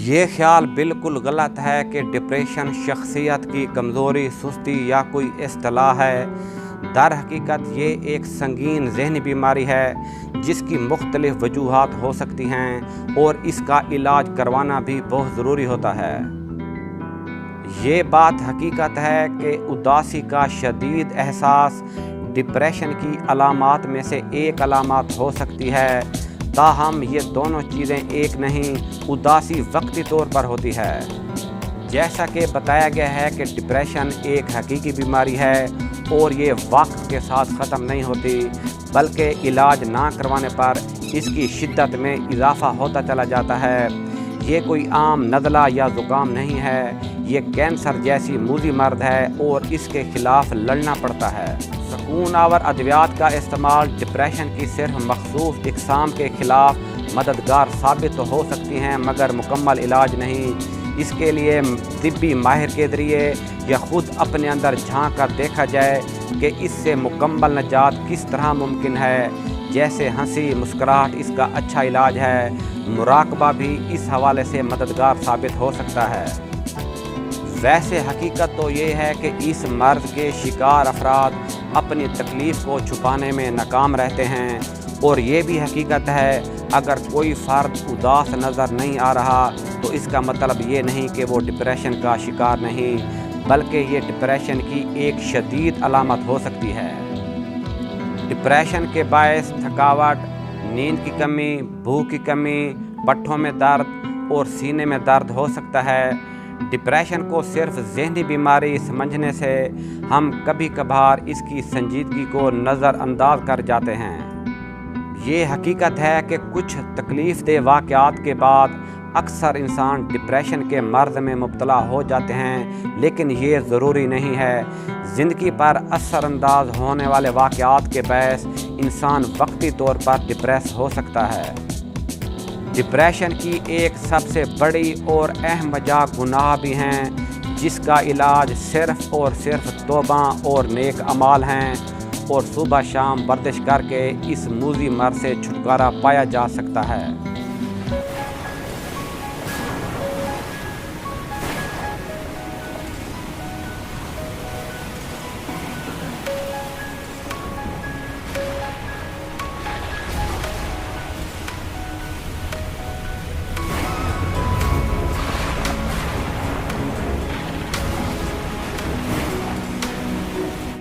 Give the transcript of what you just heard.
یہ خیال بالکل غلط ہے کہ ڈپریشن شخصیت کی کمزوری، سستی یا کوئی اصطلاح ہے۔ در حقیقت یہ ایک سنگین ذہنی بیماری ہے جس کی مختلف وجوہات ہو سکتی ہیں اور اس کا علاج کروانا بھی بہت ضروری ہوتا ہے۔ یہ بات حقیقت ہے کہ اداسی کا شدید احساس ڈپریشن کی علامات میں سے ایک علامات ہو سکتی ہے، تاہم یہ دونوں چیزیں ایک نہیں، اداسی وقتی طور پر ہوتی ہے۔ جیسا کہ بتایا گیا ہے کہ ڈپریشن ایک حقیقی بیماری ہے اور یہ وقت کے ساتھ ختم نہیں ہوتی، بلکہ علاج نہ کروانے پر اس کی شدت میں اضافہ ہوتا چلا جاتا ہے۔ یہ کوئی عام نزلہ یا زکام نہیں ہے، یہ کینسر جیسی موذی مرض ہے اور اس کے خلاف لڑنا پڑتا ہے۔ سکون آور ادویات کا استعمال ڈپریشن کی صرف مخصوص اقسام کے خلاف مددگار ثابت تو ہو سکتی ہیں، مگر مکمل علاج نہیں۔ اس کے لیے طبی ماہر کے ذریعے یا خود اپنے اندر جھانک کر دیکھا جائے کہ اس سے مکمل نجات کس طرح ممکن ہے۔ جیسے ہنسی، مسکراہٹ اس کا اچھا علاج ہے۔ مراقبہ بھی اس حوالے سے مددگار ثابت ہو سکتا ہے۔ ویسے حقیقت تو یہ ہے کہ اس مرض کے شکار افراد اپنی تکلیف کو چھپانے میں ناکام رہتے ہیں، اور یہ بھی حقیقت ہے اگر کوئی فرد اداس نظر نہیں آ رہا تو اس کا مطلب یہ نہیں کہ وہ ڈپریشن کا شکار نہیں، بلکہ یہ ڈپریشن کی ایک شدید علامت ہو سکتی ہے۔ ڈپریشن کے باعث تھکاوٹ، نیند کی کمی، بھوک کی کمی، پٹھوں میں درد اور سینے میں درد ہو سکتا ہے۔ ڈپریشن کو صرف ذہنی بیماری سمجھنے سے ہم کبھی کبھار اس کی سنجیدگی کو نظر انداز کر جاتے ہیں۔ یہ حقیقت ہے کہ کچھ تکلیف دہ واقعات کے بعد اکثر انسان ڈپریشن کے مرض میں مبتلا ہو جاتے ہیں، لیکن یہ ضروری نہیں ہے۔ زندگی پر اثر انداز ہونے والے واقعات کے باعث انسان وقتی طور پر ڈپریس ہو سکتا ہے۔ ڈپریشن کی ایک سب سے بڑی اور اہم وجہ گناہ بھی ہیں، جس کا علاج صرف اور صرف توبہ اور نیک اعمال ہیں، اور صبح شام ورزش کر کے اس موذی مرض سے چھٹکارا پایا جا سکتا ہے۔